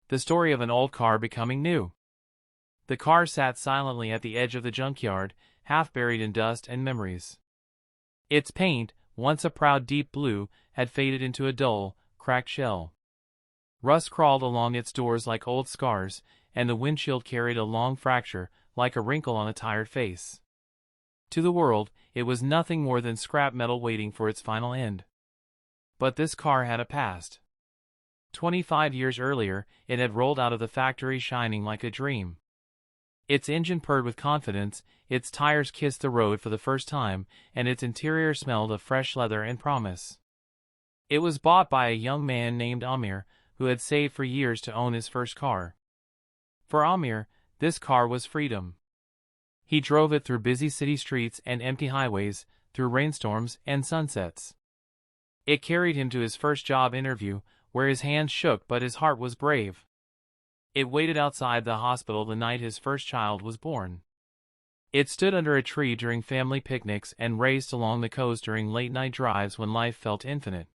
The story of an old car becoming new. The car sat silently at the edge of the junkyard, half buried in dust and memories. Its paint, once a proud deep blue, had faded into a dull, cracked shell. Rust crawled along its doors like old scars, and the windshield carried a long fracture, like a wrinkle on a tired face. To the world, it was nothing more than scrap metal waiting for its final end. But this car had a past. 25 years earlier, it had rolled out of the factory shining like a dream. Its engine purred with confidence, its tires kissed the road for the first time, and its interior smelled of fresh leather and promise. It was bought by a young man named Amir, who had saved for years to own his first car. For Amir, this car was freedom. He drove it through busy city streets and empty highways, through rainstorms and sunsets. It carried him to his first job interview, where his hands shook but his heart was brave. It waited outside the hospital the night his first child was born. It stood under a tree during family picnics and raced along the coast during late-night drives when life felt infinite.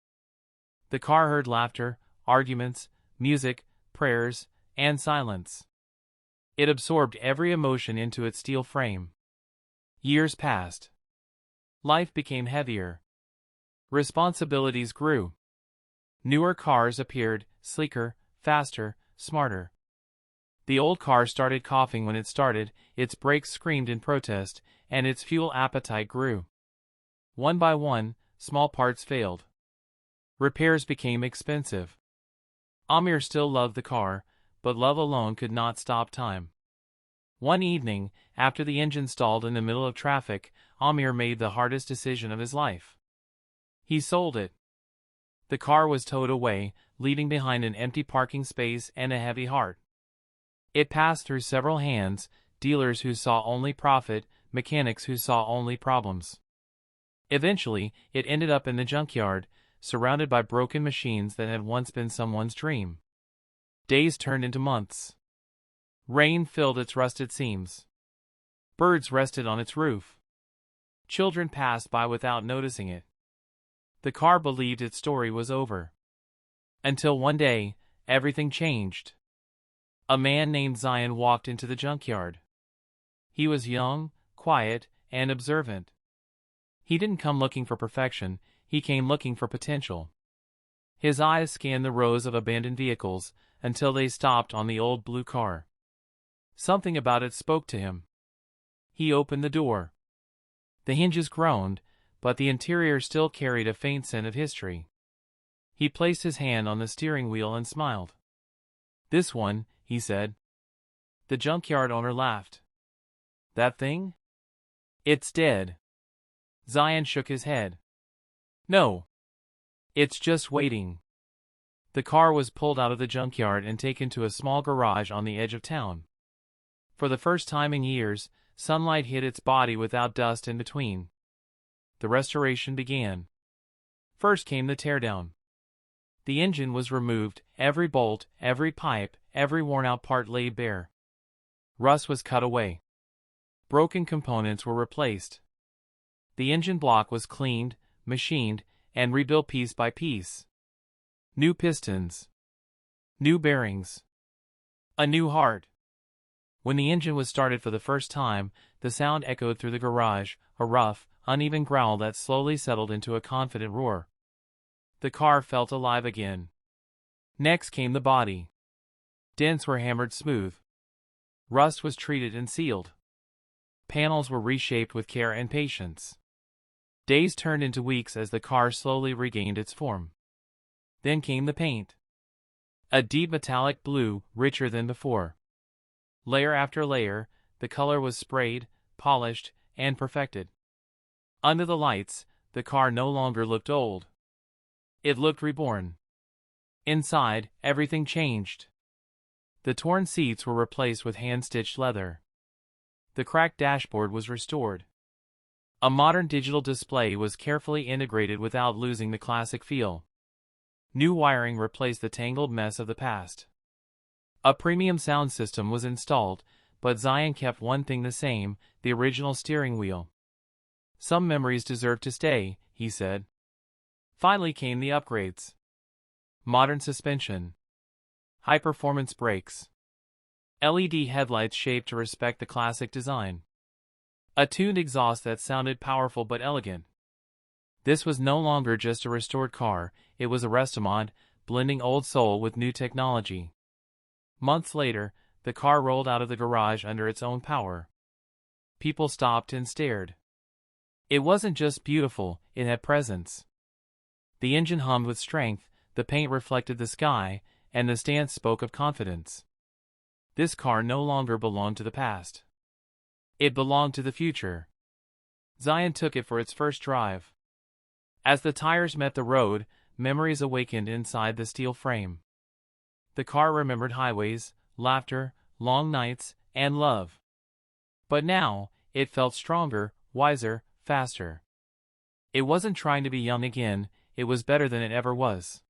The car heard laughter, arguments, music, prayers, and silence. It absorbed every emotion into its steel frame. Years passed. Life became heavier. Responsibilities grew. Newer cars appeared, sleeker, faster, smarter. The old car started coughing when it started, its brakes screamed in protest, and its fuel appetite grew. One by one, small parts failed. Repairs became expensive. Amir still loved the car, but love alone could not stop time. One evening, after the engine stalled in the middle of traffic, Amir made the hardest decision of his life. He sold it. The car was towed away, leaving behind an empty parking space and a heavy heart. It passed through several hands, dealers who saw only profit, mechanics who saw only problems. Eventually, it ended up in the junkyard, surrounded by broken machines that had once been someone's dream. Days turned into months. Rain filled its rusted seams. Birds rested on its roof. Children passed by without noticing it. The car believed its story was over. Until one day, everything changed. A man named Zion walked into the junkyard. He was young, quiet, and observant. He didn't come looking for perfection, he came looking for potential. His eyes scanned the rows of abandoned vehicles, until they stopped on the old blue car. Something about it spoke to him. He opened the door. The hinges groaned, but the interior still carried a faint scent of history. He placed his hand on the steering wheel and smiled. "This one," he said. The junkyard owner laughed. "That thing? It's dead." Zion shook his head. "No. It's just waiting." The car was pulled out of the junkyard and taken to a small garage on the edge of town. For the first time in years, sunlight hit its body without dust in between. The restoration began. First came the teardown. The engine was removed, every bolt, every pipe, every worn-out part laid bare. Rust was cut away. Broken components were replaced. The engine block was cleaned, machined, and rebuilt piece by piece. New pistons. New bearings. A new heart. When the engine was started for the first time, the sound echoed through the garage, a rough, uneven growl that slowly settled into a confident roar. The car felt alive again. Next came the body. Dents were hammered smooth. Rust was treated and sealed. Panels were reshaped with care and patience. Days turned into weeks as the car slowly regained its form. Then came the paint. A deep metallic blue, richer than before. Layer after layer, the color was sprayed, polished, and perfected. Under the lights, the car no longer looked old. It looked reborn. Inside, everything changed. The torn seats were replaced with hand-stitched leather. The cracked dashboard was restored. A modern digital display was carefully integrated without losing the classic feel. New wiring replaced the tangled mess of the past. A premium sound system was installed, but Zion kept one thing the same, the original steering wheel. "Some memories deserve to stay," he said. Finally came the upgrades. Modern suspension. High-performance brakes. LED headlights shaped to respect the classic design. A tuned exhaust that sounded powerful but elegant. This was no longer just a restored car, it was a restaurant, blending old soul with new technology. Months later, the car rolled out of the garage under its own power. People stopped and stared. It wasn't just beautiful, it had presence. The engine hummed with strength, the paint reflected the sky, and the stance spoke of confidence. This car no longer belonged to the past. It belonged to the future. Zion took it for its first drive. As the tires met the road, memories awakened inside the steel frame. The car remembered highways, laughter, long nights, and love. But now, it felt stronger, wiser, faster. It wasn't trying to be young again, it was better than it ever was.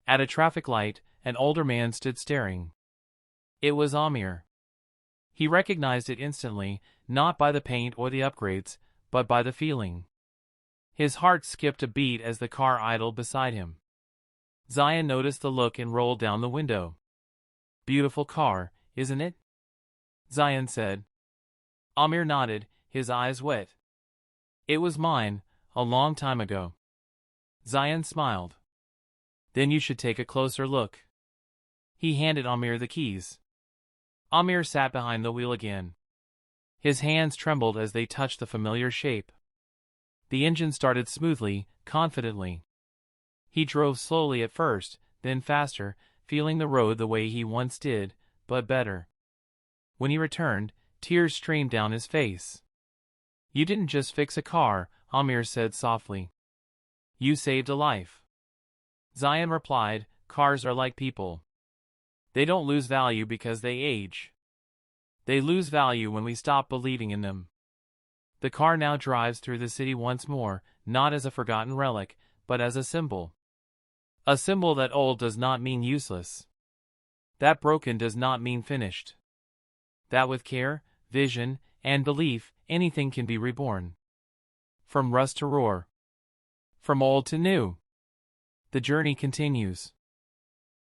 At a traffic light, an older man stood staring. It was Amir. He recognized it instantly, not by the paint or the upgrades, but by the feeling. His heart skipped a beat as the car idled beside him. Zion noticed the look and rolled down the window. "Beautiful car, isn't it?" Zion said. Amir nodded, his eyes wet. "It was mine, a long time ago." Zion smiled. "Then you should take a closer look." He handed Amir the keys. Amir sat behind the wheel again. His hands trembled as they touched the familiar shape. The engine started smoothly, confidently. He drove slowly at first, then faster, feeling the road the way he once did, but better. When he returned, tears streamed down his face. "You didn't just fix a car," Amir said softly. "You saved a life." Zion replied, "Cars are like people. They don't lose value because they age. They lose value when we stop believing in them." The car now drives through the city once more, not as a forgotten relic, but as a symbol. A symbol that old does not mean useless. That broken does not mean finished. That with care, vision, and belief, anything can be reborn. From rust to roar. From old to new. The journey continues.